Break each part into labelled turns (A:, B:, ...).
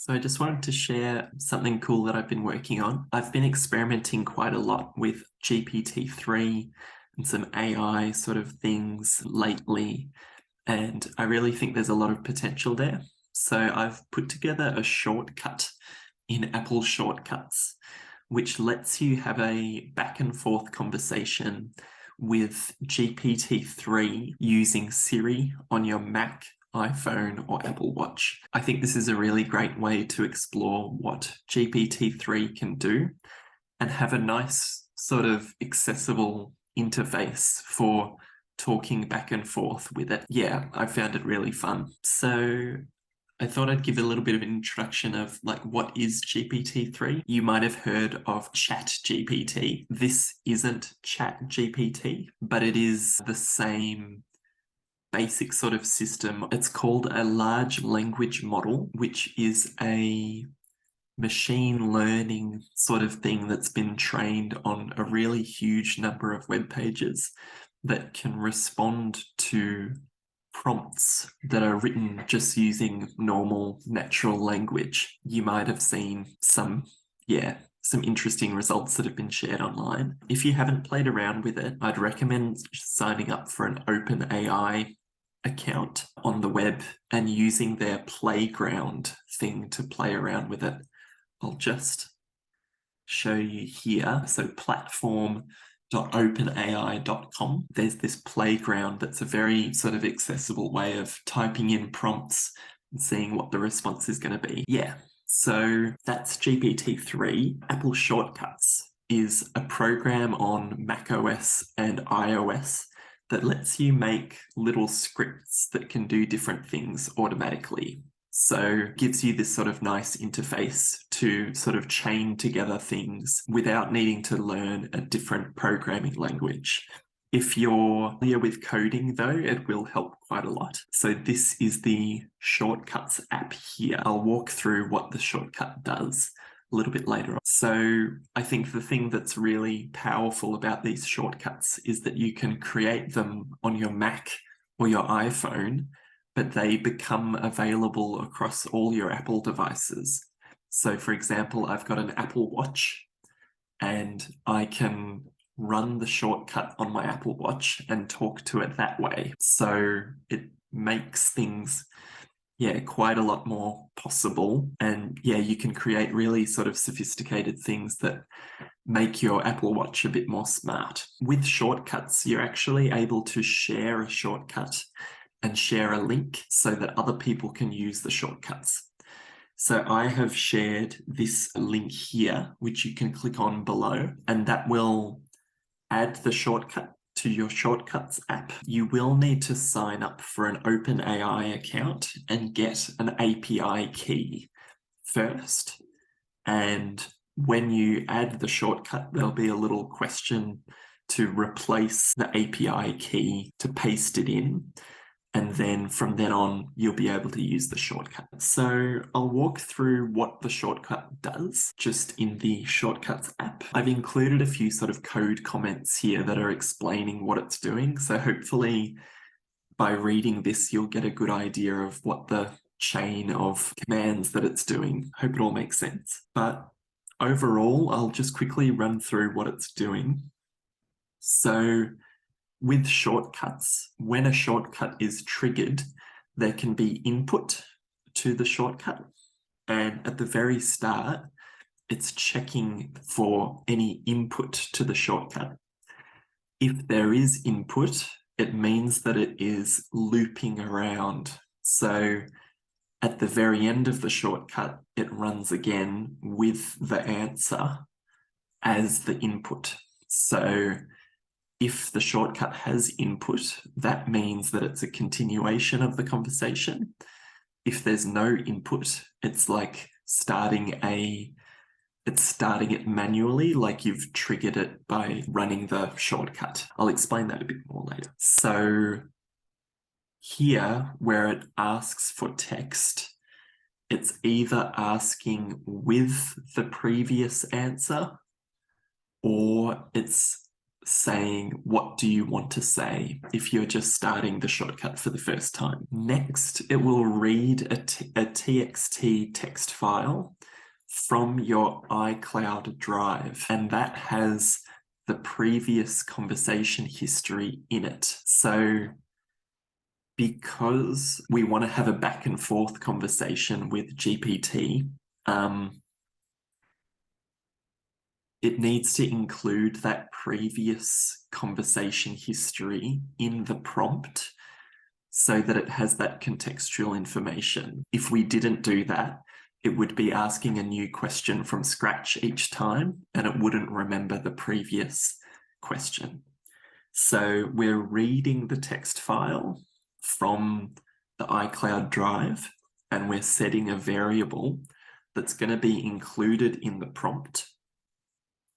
A: So I just wanted to share something cool that I've been working on. I've been experimenting quite a lot with GPT-3 and some AI sort of things lately, and I really think there's a lot of potential there. So I've put together a shortcut in Apple Shortcuts, which lets you have a back and forth conversation with GPT-3 using Siri on your Mac, iPhone, or Apple Watch. I think this is a really great way to explore what GPT-3 can do and have a nice sort of accessible interface for talking back and forth with it. Yeah, I found it really fun. So I thought I'd give a little bit of an introduction of like, what is GPT-3? You might have heard of ChatGPT. This isn't ChatGPT, but it is the same basic sort of system. It's called a large language model, which is a machine learning sort of thing that's been trained on a really huge number of web pages that can respond to prompts that are written just using normal natural language. You might have seen some interesting results that have been shared online. If you haven't played around with it, I'd recommend signing up for an OpenAI account on the web and using their playground thing to play around with it. I'll just show you here. So platform.openai.com. There's this playground that's a very sort of accessible way of typing in prompts and seeing what the response is going to be. Yeah, so that's GPT-3. Apple Shortcuts is a program on macOS and iOS that lets you make little scripts that can do different things automatically. So gives you this sort of nice interface to sort of chain together things without needing to learn a different programming language. If you're familiar with coding though, it will help quite a lot. So this is the Shortcuts app here. I'll walk through what the shortcut does a little bit later on. So I think the thing that's really powerful about these shortcuts is that you can create them on your Mac or your iPhone, but they become available across all your Apple devices. So for example, I've got an Apple Watch and I can run the shortcut on my Apple Watch and talk to it that way. So it makes things quite a lot more possible. And you can create really sort of sophisticated things that make your Apple Watch a bit more smart. With shortcuts, you're actually able to share a shortcut and share a link so that other people can use the shortcuts. So I have shared this link here, which you can click on below, and that will add the shortcut to your Shortcuts app. You will need to sign up for an OpenAI account and get an API key first. And when you add the shortcut, there'll be a little question to replace the API key to paste it in. And then from then on, you'll be able to use the shortcut. So I'll walk through what the shortcut does just in the Shortcuts app. I've included a few sort of code comments here that are explaining what it's doing. So hopefully by reading this, you'll get a good idea of what the chain of commands that it's doing. Hope it all makes sense. But overall, I'll just quickly run through what it's doing. So with shortcuts, when a shortcut is triggered, there can be input to the shortcut. And at the very start, it's checking for any input to the shortcut. If there is input, it means that it is looping around. So at the very end of the shortcut, it runs again with the answer as the input. So if the shortcut has input, that means that it's a continuation of the conversation. If there's no input, it's like starting it manually, like you've triggered it by running the shortcut. I'll explain that a bit more later. So here, where it asks for text, it's either asking with the previous answer or it's saying, what do you want to say if you're just starting the shortcut for the first time. Next, it will read a TXT text file from your iCloud drive, and that has the previous conversation history in it. So because we want to have a back and forth conversation with GPT, it needs to include that previous conversation history in the prompt so that it has that contextual information. If we didn't do that, it would be asking a new question from scratch each time, and it wouldn't remember the previous question. So we're reading the text file from the iCloud drive, and we're setting a variable that's going to be included in the prompt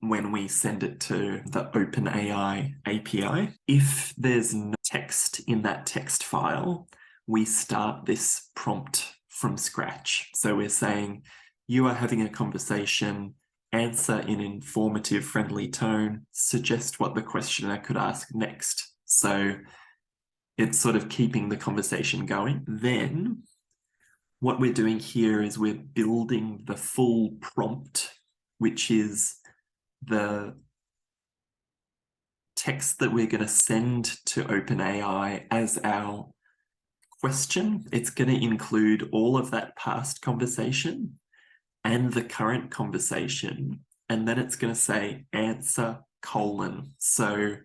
A: when we send it to the OpenAI API. If there's no text in that text file, we start this prompt from scratch. So we're saying, you are having a conversation, answer in informative, friendly tone, suggest what the questioner could ask next. So it's sort of keeping the conversation going. Then what we're doing here is we're building the full prompt, which is the text that we're going to send to OpenAI as our question. It's going to include all of that past conversation and the current conversation, and then it's going to say answer : so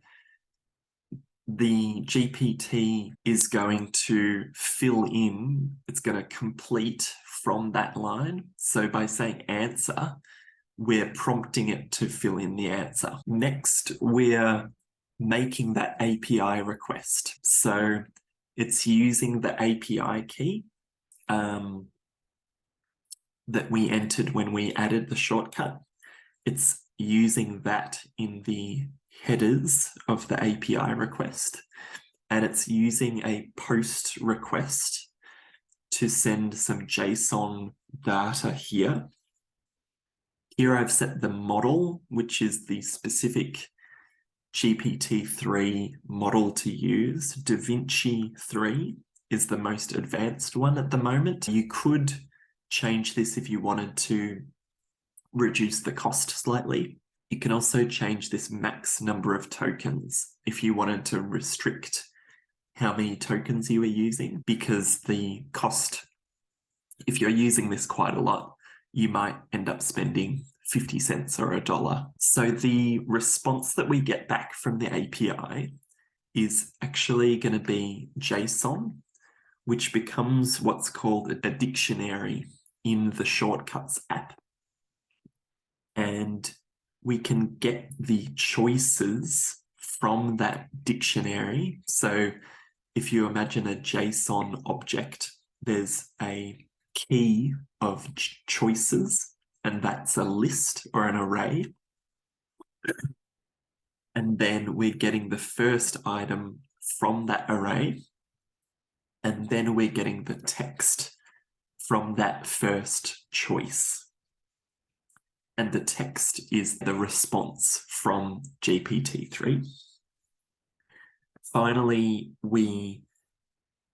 A: the GPT is going to fill in, it's going to complete from that line. So by saying answer, we're prompting it to fill in the answer. Next, we're making that API request. So it's using the API key that we entered when we added the shortcut. It's using that in the headers of the API request, and it's using a post request to send some JSON data here. Here I've set the model, which is the specific GPT-3 model to use. DaVinci 3 is the most advanced one at the moment. You could change this if you wanted to reduce the cost slightly. You can also change this max number of tokens if you wanted to restrict how many tokens you were using, because the cost, if you're using this quite a lot, you might end up spending 50 cents or $1. So the response that we get back from the API is actually going to be JSON, which becomes what's called a dictionary in the Shortcuts app. And we can get the choices from that dictionary. So if you imagine a JSON object, there's a key of choices, and that's a list or an array. And then we're getting the first item from that array, and then we're getting the text from that first choice. And the text is the response from GPT-3. Finally, we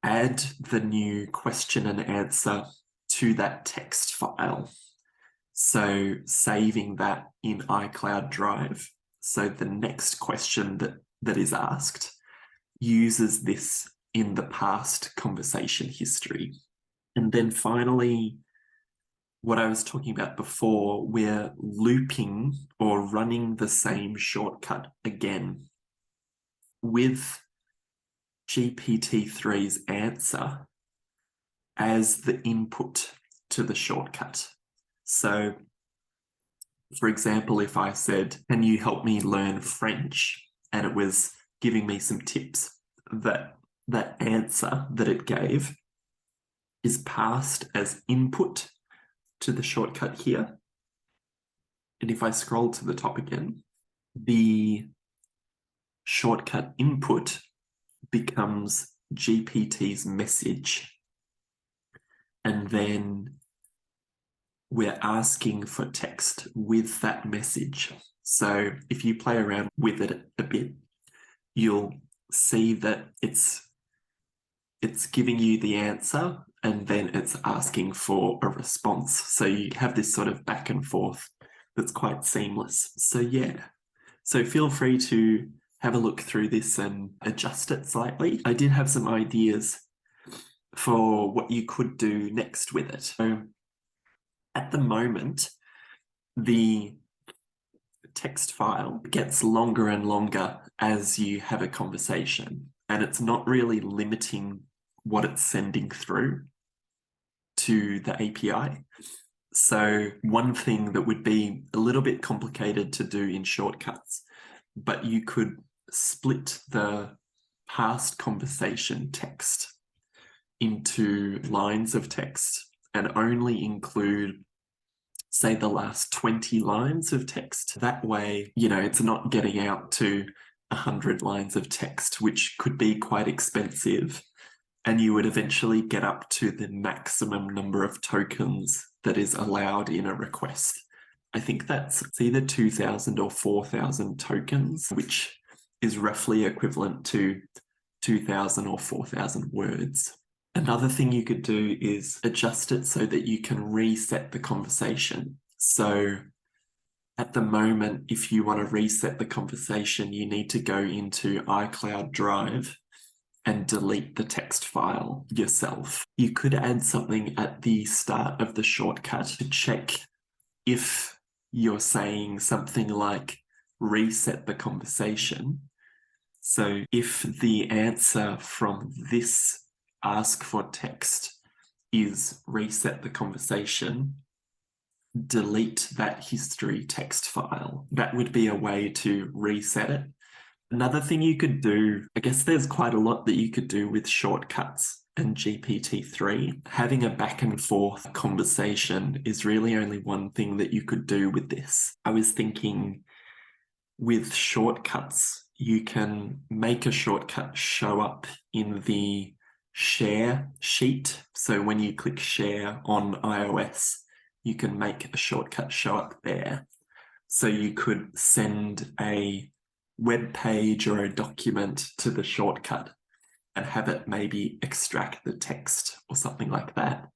A: add the new question and answer to that text file. So saving that in iCloud Drive. So the next question that is asked uses this in the past conversation history. And then finally, what I was talking about before, we're looping or running the same shortcut again with GPT-3's answer as the input to the shortcut. So, for example, if I said, can you help me learn French? And it was giving me some tips, that answer that it gave is passed as input to the shortcut here. And if I scroll to the top again, the shortcut input becomes GPT's message. And then we're asking for text with that message. So if you play around with it a bit, you'll see that it's giving you the answer and then it's asking for a response. So you have this sort of back and forth that's quite seamless. So yeah, so feel free to have a look through this and adjust it slightly. I did have some ideas for what you could do next with it. So at the moment, the text file gets longer and longer as you have a conversation, and it's not really limiting what it's sending through to the API. So one thing that would be a little bit complicated to do in shortcuts, but you could split the past conversation text into lines of text and only include, say, the last 20 lines of text. That way, it's not getting out to 100 lines of text, which could be quite expensive. And you would eventually get up to the maximum number of tokens that is allowed in a request. I think it's either 2,000 or 4,000 tokens, which is roughly equivalent to 2,000 or 4,000 words. Another thing you could do is adjust it so that you can reset the conversation. So at the moment, if you want to reset the conversation, you need to go into iCloud Drive and delete the text file yourself. You could add something at the start of the shortcut to check if you're saying something like reset the conversation. So if the answer from this ask for text is reset the conversation, delete that history text file. That would be a way to reset it. Another thing you could do, I guess there's quite a lot that you could do with shortcuts and GPT-3. Having a back and forth conversation is really only one thing that you could do with this. I was thinking with shortcuts, you can make a shortcut show up in the share sheet. So when you click share on iOS, you can make a shortcut show up there. So you could send a web page or a document to the shortcut and have it maybe extract the text or something like that,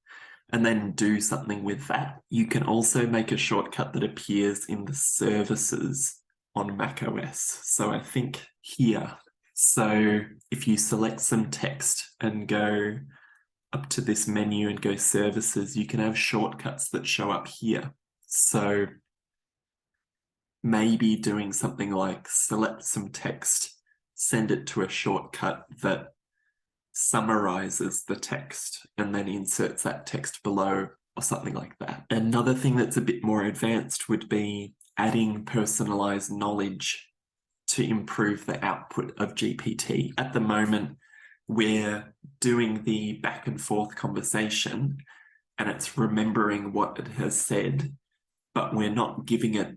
A: and then do something with that. You can also make a shortcut that appears in the services on macOS. So I think here, so if you select some text and go up to this menu and go services, you can have shortcuts that show up here. So maybe doing something like select some text, send it to a shortcut that summarizes the text and then inserts that text below or something like that. Another thing that's a bit more advanced would be adding personalized knowledge to improve the output of GPT. At the moment, we're doing the back and forth conversation and it's remembering what it has said, but we're not giving it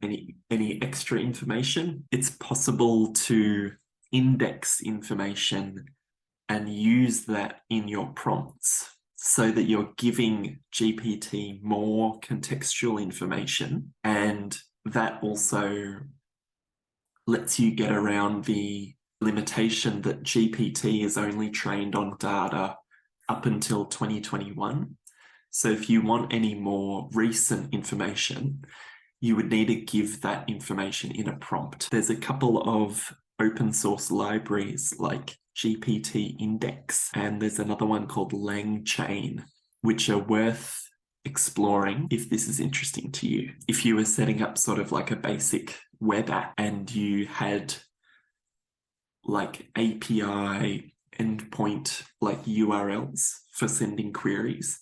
A: any extra information. It's possible to index information and use that in your prompts so that you're giving GPT more contextual information, and that also lets you get around the limitation that GPT is only trained on data up until 2021. So if you want any more recent information, you would need to give that information in a prompt. There's a couple of open source libraries like GPT Index, and there's another one called LangChain, which are worth exploring if this is interesting to you. If you were setting up sort of like a basic web app and you had like API endpoint like URLs for sending queries,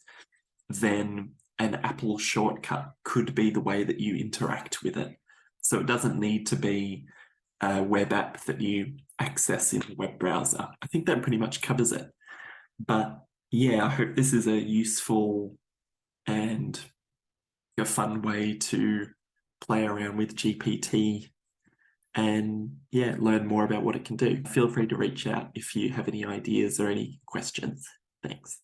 A: then an Apple shortcut could be the way that you interact with it. So it doesn't need to be a web app that you access in a web browser. I think that pretty much covers it. But yeah, I hope this is a useful and a fun way to play around with GPT and yeah, learn more about what it can do. Feel free to reach out if you have any ideas or any questions. Thanks.